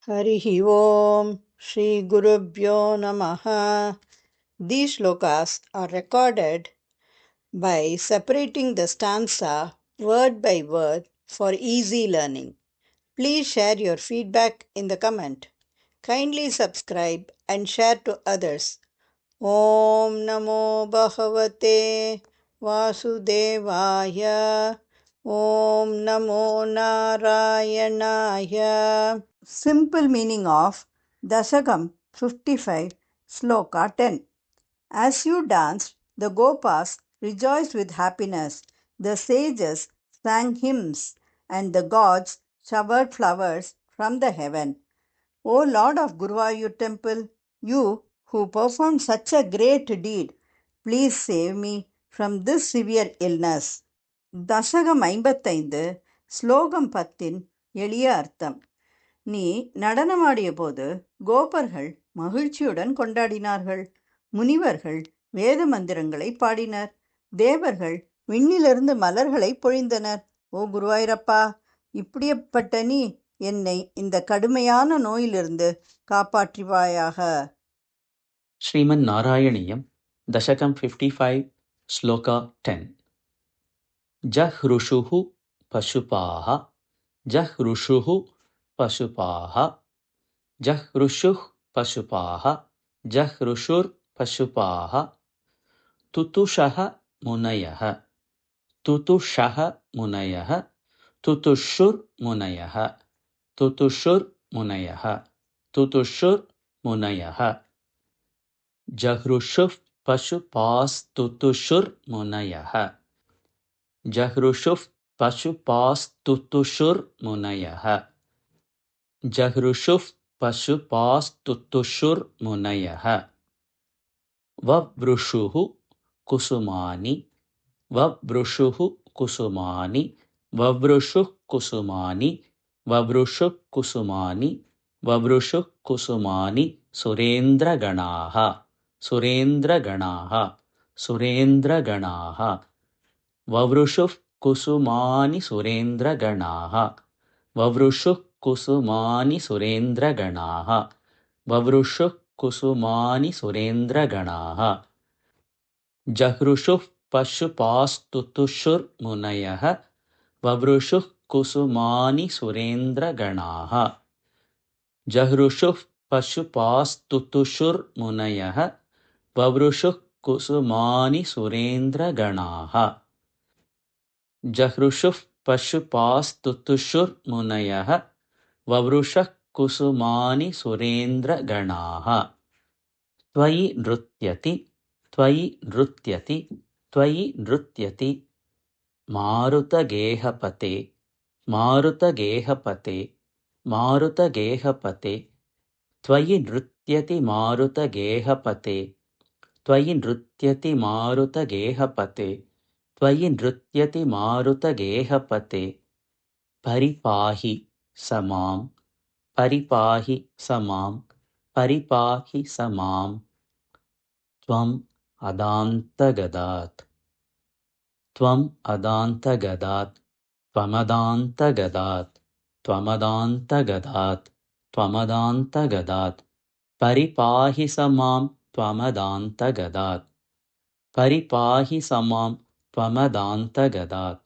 Harihi Om Shri Gurubhyo Namaha. These shlokas are recorded by separating the stanza word by word for easy learning. Please share your feedback in the comment. Kindly subscribe and share to others. Om Namo Bhagavate Vasudevaya. Om Namo Narayanaya. Simple meaning of Dashakam 55, Sloka 10. As you danced, the Gopas rejoiced with happiness, the sages sang hymns, and the gods showered flowers from the heaven. O Lord of Guruvayur temple, you who performed such a great deed, please save me from this severe illness. தசகம் 55 ஸ்லோகம் 10 எளிய அர்த்தம். நீ நடனமாடிய போது கோபர்கள் மகிழ்ச்சியுடன் கொண்டாடினார்கள். முனிவர்கள் வேத மந்திரங்களை பாடினர். தேவர்கள் விண்ணிலிருந்து மலர்களை பொழிந்தனர். ஓ குருவாயூரப்பா, இப்படிப்பட்ட நீ என்னை இந்த கடுமையான நோயிலிருந்து காப்பாற்றுவாயாக. Sriman Narayaniyam, Dashakam 55, Sloka 10. Jahrushuhu Pashupaha, Jahrushuhu Pashupaha, Jahrushuh Pashupaha, Jahrushur Pashupaha, Tutushaha Munayaha, Tutushaha Munayaha, Tutushur Munayaha, Tutushur Munayaha, Tutushur Munayaha. Jahrushuh Pashupas Tutushur Munayaha. Jahrushuf Pashupas Tutushur Munayaha. Jahrushuf Pashupas Tutushur Munayaha. Vavrushuhu Kusumani. Vavrushuhu Kusumani. Vavrushuh Kusumani. Vavrushuh Kusumani. Vavrushuh Kusumani. Surendra Ganaha. Surendra Ganaha. Surendra Ganaha. Vavrushuh Kusumani Surendra Ganaha. Vavrushuh Kusumani Surendra Ganaha. Vavrushuh Kusumani Surendra Ganaha. Jahrushuh Pashupas Tutushur Munayaha. Vavrushuh Kusumani Surendra Ganaha. Jahrushuh Pashupas Tutushur Munayaha. Vavrushuh Kusumani Surendra Ganaha. Jahrushuf Pashupas Tutushur Munayaha. Vavrushah Kusumani Surendra Ganaha. Tvayi Nrutyati, Tvayi Nrutyati, Tvayi Nrutyati. Maruta Gehapate, Maruta Gehapate, Maruta Gehapate. Tvayi Nrutyati Maruta Gehapate, Tvayi Nrutyati Maruta Gehapate. Tvayi nrutyati maruta gehapate. Paripahi samam, paripahi samam, paripahi samam. Tvam adanta gadat, tvam adanta gadat, tvamadanta gadat, tvamadanta gadat, tvamadanta gadat. Paripahi samam, tvamadanta gadat, paripahi samam. Tvamadanta gadat.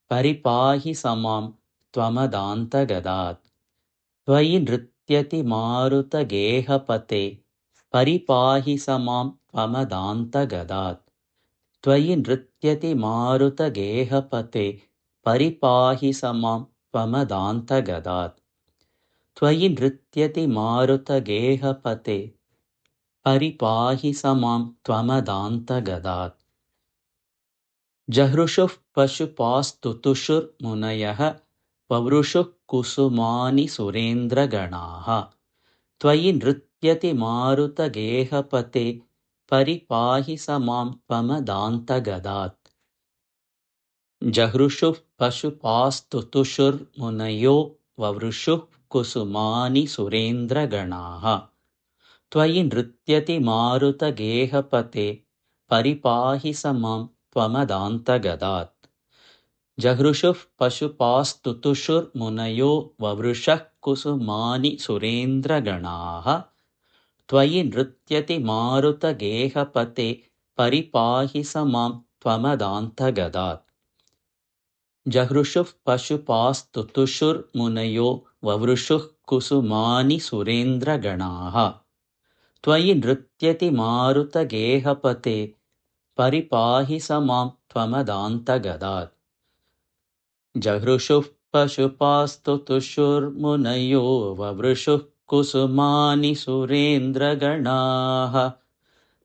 Paripahi samam tvamadanta gadat. Tvayi nrityati maruta gehapate. Paripahi samam tvamadanta gadat. Tvayi nrityati maruta gehapate. Paripahi samam tvamadanta gadat. Tvayi nrityati maruta gehapate. Paripahi samam tvamadanta gadat. Jahrushuf Pashupas Tutushur Munayaha. Vavrushuk Kusumani Surendra Ganaha. Tvayi Nrityati Maruta Gehapate. Paripahi Samam Tvamadanta Gadat. Jahrushuf Pashupas Tutushur Munayo. Vavrushuk Kusumani Surendra Ganaha. Tvayi Nrityati Maruta Gehapate. Paripahi Samam Tvamadanta Gadat. जहृषुः पशुपास्तुतुषुर्मुनयो ववृषः कुसुमानि सुरेन्द्रगणाः त्वयि नृत्यति मारुतगेहपते परिपाहि स मां त्वमदान्तगदात् जहृषुः पशुपास्तुतुषुर्मुनयो ववृषुः कुसुमानि सुरेन्द्रगणाः त्वयि नृत्यति मारुतगेहपते परिपाहि स मां त्वमदान्तगदात् जहृषुः पशुपास्तुतुषुर्मुनयो ववृषुः कुसुमानि सुरेन्द्रगणाः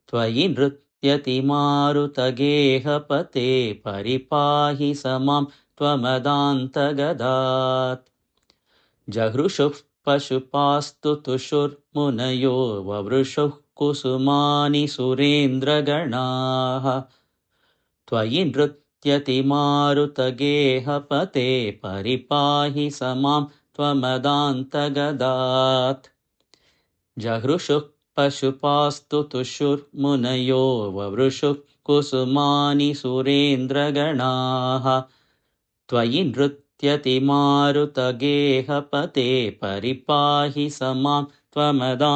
त्वयि नृत्यति मारुतगेहपते परिपाहि स मां त्वमदान्तगदात् जहृषुः पशुपास्तुतुषुर्मुनयो ववृषुः कुसुमानि सुरेन्द्रगणाः त्वयि नृत्यति मारुतगेहपते परिपाहि स मां त्वमदान्तगदात् जहृषुः पशुपास्तुतुषुर्मुनयो ववृषुः कुसुमानि सुरेन्द्रगणाः त्वयि नृत्यति मारुतगेहपते परिपाहि स मां त्वमदान्तगदात्